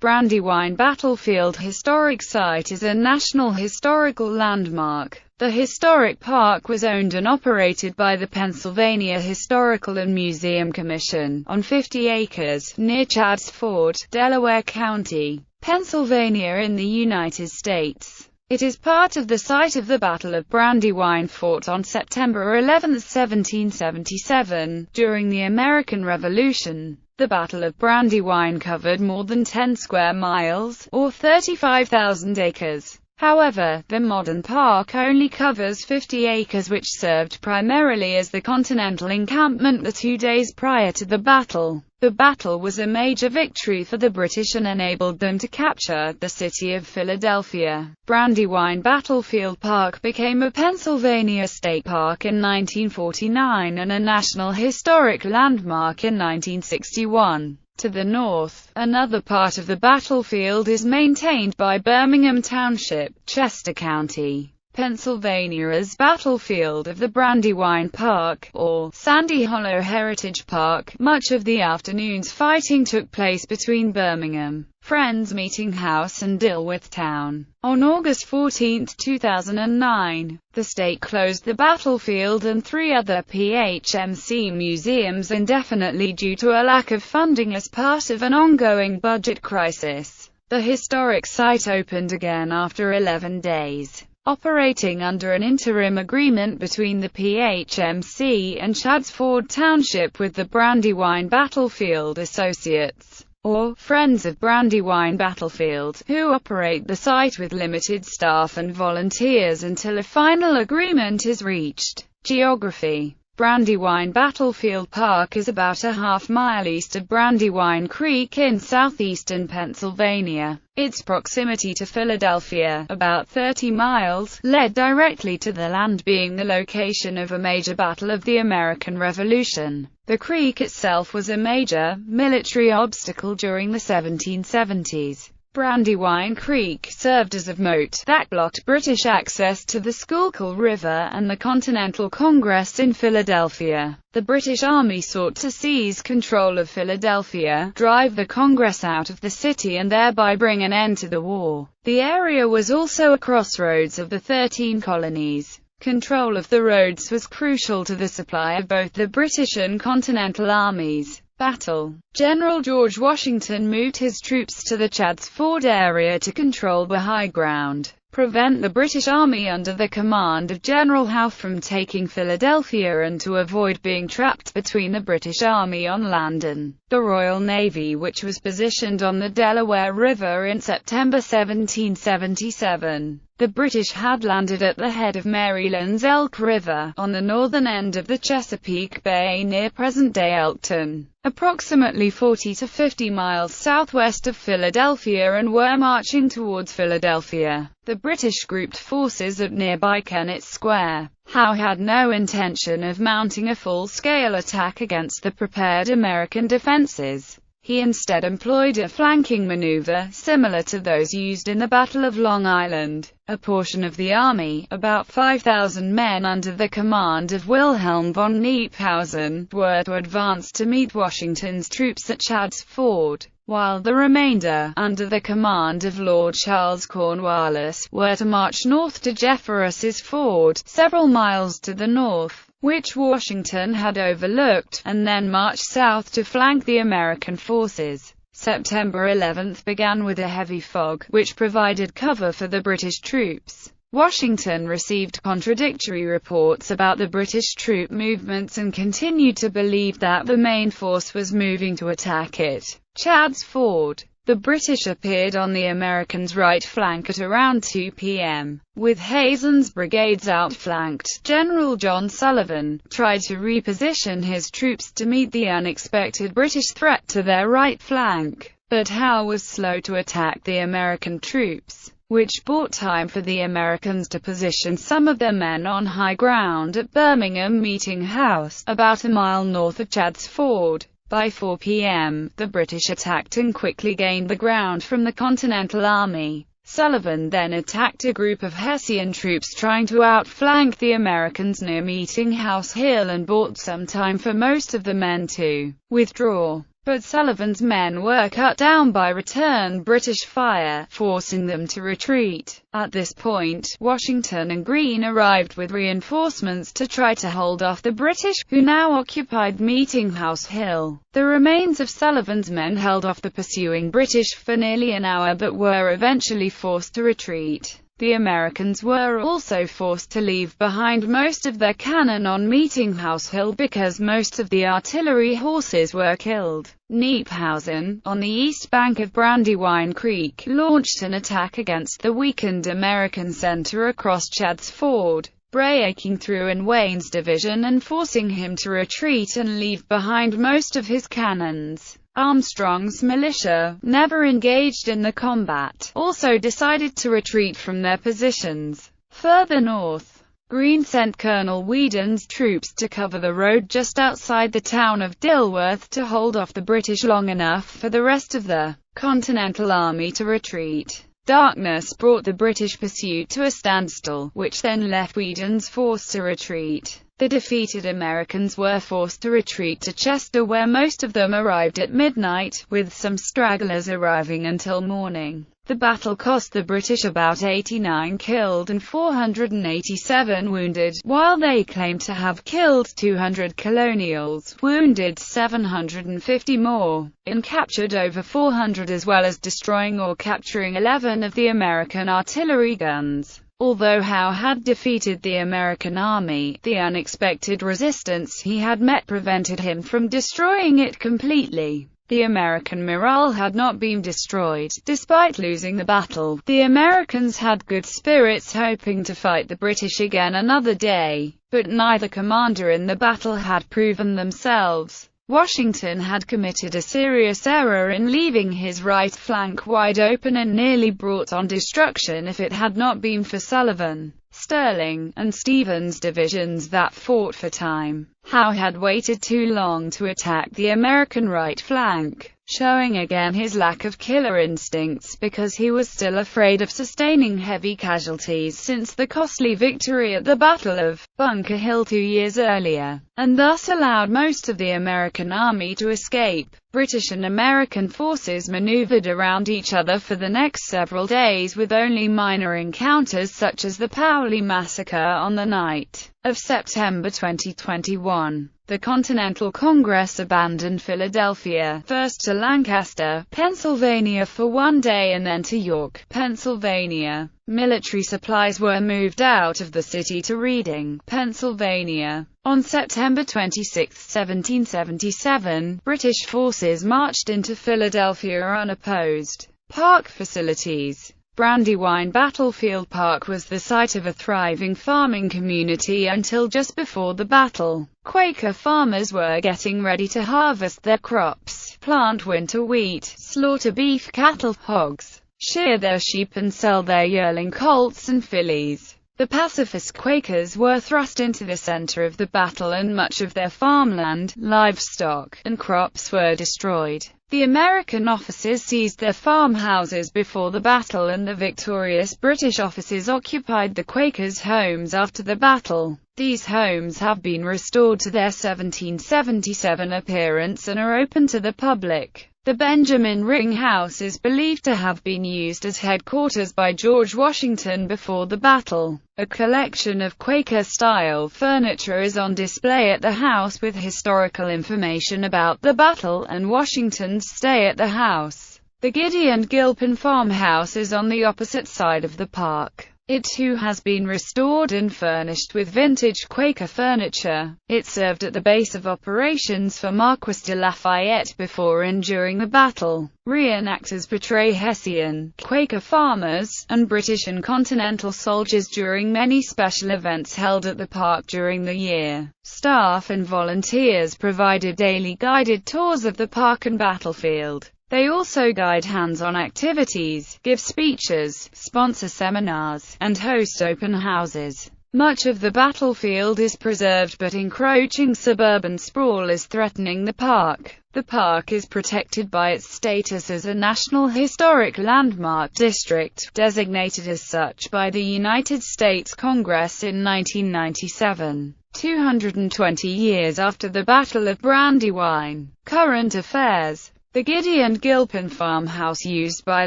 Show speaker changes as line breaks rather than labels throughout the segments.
Brandywine Battlefield Historic Site is a National Historical Landmark. The historic park was owned and operated by the Pennsylvania Historical and Museum Commission, on 50 acres, near Chadds Ford, Delaware County, Pennsylvania in the United States. It is part of the site of the Battle of Brandywine fought on September 11, 1777, during the American Revolution. The Battle of Brandywine covered more than 10 square miles, or 35,000 acres. However, the modern park only covers 50 acres, which served primarily as the Continental encampment the 2 days prior to the battle. The battle was a major victory for the British and enabled them to capture the city of Philadelphia. Brandywine Battlefield Park became a Pennsylvania state park in 1949 and a National Historic Landmark in 1961. To the north, another part of the battlefield is maintained by Birmingham Township, Chester County, Pennsylvania as Battlefield of the Brandywine Park, or Sandy Hollow Heritage Park. Much of the afternoon's fighting took place between Birmingham, Friends Meeting House and Dilworth Town. On August 14, 2009, the state closed the battlefield and 3 other PHMC museums indefinitely due to a lack of funding as part of an ongoing budget crisis. The historic site opened again after 11 days. Operating under an interim agreement between the PHMC and Chadds Ford Township with the Brandywine Battlefield Associates, or Friends of Brandywine Battlefield, who operate the site with limited staff and volunteers until a final agreement is reached. Geography. Brandywine Battlefield Park is about a half-mile east of Brandywine Creek in southeastern Pennsylvania. Its proximity to Philadelphia, about 30 miles, led directly to the land being the location of a major battle of the American Revolution. The creek itself was a major military obstacle during the 1770s. Brandywine Creek served as a moat that blocked British access to the Schuylkill River and the Continental Congress in Philadelphia. The British Army sought to seize control of Philadelphia, drive the Congress out of the city and thereby bring an end to the war. The area was also a crossroads of the 13 colonies. Control of the roads was crucial to the supply of both the British and Continental armies. Battle. General George Washington moved his troops to the Chadds Ford area to control the high ground, prevent the British Army under the command of General Howe from taking Philadelphia, and to avoid being trapped between the British Army on land and the Royal Navy, which was positioned on the Delaware River in September 1777. The British had landed at the head of Maryland's Elk River, on the northern end of the Chesapeake Bay near present-day Elkton, approximately 40 to 50 miles southwest of Philadelphia, and were marching towards Philadelphia. The British grouped forces at nearby Kennett Square. Howe had no intention of mounting a full-scale attack against the prepared American defenses. He instead employed a flanking maneuver, similar to those used in the Battle of Long Island. A portion of the army, about 5,000 men under the command of Wilhelm von Knyphausen, were to advance to meet Washington's troops at Chadds Ford, while the remainder, under the command of Lord Charles Cornwallis, were to march north to Jefferson's Ford, several miles to the north, which Washington had overlooked, and then march south to flank the American forces. September 11 began with a heavy fog, which provided cover for the British troops. Washington received contradictory reports about the British troop movements and continued to believe that the main force was moving to attack it. Chadds Ford. The British appeared on the Americans' right flank at around 2 p.m. With Hazen's brigades outflanked, General John Sullivan tried to reposition his troops to meet the unexpected British threat to their right flank, but Howe was slow to attack the American troops, which bought time for the Americans to position some of their men on high ground at Birmingham Meeting House, about a mile north of Chadds Ford. By 4 p.m., the British attacked and quickly gained the ground from the Continental Army. Sullivan then attacked a group of Hessian troops trying to outflank the Americans near Meeting House Hill and bought some time for most of the men to withdraw. but Sullivan's men were cut down by return British fire, forcing them to retreat. At this point, Washington and Greene arrived with reinforcements to try to hold off the British, who now occupied Meeting House Hill. The remains of Sullivan's men held off the pursuing British for nearly an hour but were eventually forced to retreat. The Americans were also forced to leave behind most of their cannon on Meeting House Hill because most of the artillery horses were killed. Kniphausen, on the east bank of Brandywine Creek, launched an attack against the weakened American center across Chad's Ford, breaking through in Wayne's division and forcing him to retreat and leave behind most of his cannons. Armstrong's militia, never engaged in the combat, also decided to retreat from their positions. Further north, Greene sent Colonel Weedon's troops to cover the road just outside the town of Dilworth to hold off the British long enough for the rest of the Continental Army to retreat. Darkness brought the British pursuit to a standstill, which then left Weedon's force to retreat. The defeated Americans were forced to retreat to Chester, where most of them arrived at midnight, with some stragglers arriving until morning. The battle cost the British about 89 killed and 487 wounded, while they claimed to have killed 200 colonials, wounded 750 more, and captured over 400, as well as destroying or capturing 11 of the American artillery guns. Although Howe had defeated the American army, the unexpected resistance he had met prevented him from destroying it completely. The American morale had not been destroyed. Despite losing the battle, the Americans had good spirits, hoping to fight the British again another day, but neither commander in the battle had proven themselves. Washington had committed a serious error in leaving his right flank wide open and nearly brought on destruction if it had not been for Sullivan, Sterling, and Stevens' divisions that fought for time. Howe had waited too long to attack the American right flank, showing again his lack of killer instincts because he was still afraid of sustaining heavy casualties since the costly victory at the Battle of Bunker Hill 2 years earlier, and thus allowed most of the American army to escape. British and American forces maneuvered around each other for the next several days with only minor encounters such as the Paoli massacre on the night of September 2021. The Continental Congress abandoned Philadelphia, first to Lancaster, Pennsylvania for one day and then to York, Pennsylvania. Military supplies were moved out of the city to Reading, Pennsylvania. On September 26, 1777, British forces marched into Philadelphia unopposed. Park facilities. Brandywine Battlefield Park was the site of a thriving farming community until just before the battle. Quaker farmers were getting ready to harvest their crops, plant winter wheat, slaughter beef, cattle, hogs, shear their sheep and sell their yearling colts and fillies. The pacifist Quakers were thrust into the center of the battle and much of their farmland, livestock, and crops were destroyed. The American officers seized their farmhouses before the battle and the victorious British officers occupied the Quakers' homes after the battle. These homes have been restored to their 1777 appearance and are open to the public. The Benjamin Ring House is believed to have been used as headquarters by George Washington before the battle. A collection of Quaker-style furniture is on display at the house with historical information about the battle and Washington's stay at the house. The Giddy and Gilpin farmhouse is on the opposite side of the park. It too has been restored and furnished with vintage Quaker furniture. It served at the base of operations for Marquis de Lafayette before and during the battle. Reenactors portray Hessian, Quaker farmers, and British and Continental soldiers during many special events held at the park during the year. Staff and volunteers provided daily guided tours of the park and battlefield. They also guide hands-on activities, give speeches, sponsor seminars, and host open houses. Much of the battlefield is preserved, but encroaching suburban sprawl is threatening the park. The park is protected by its status as a National Historic Landmark District, designated as such by the United States Congress in 1997. 220 years after the Battle of Brandywine. Current affairs. The Gideon Gilpin farmhouse used by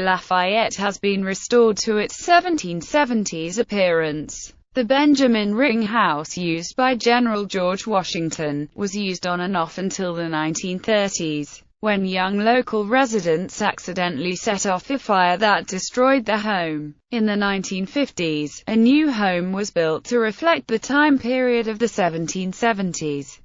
Lafayette has been restored to its 1770s appearance. The Benjamin Ring House, used by General George Washington, was used on and off until the 1930s, when young local residents accidentally set off a fire that destroyed the home. In the 1950s, a new home was built to reflect the time period of the 1770s.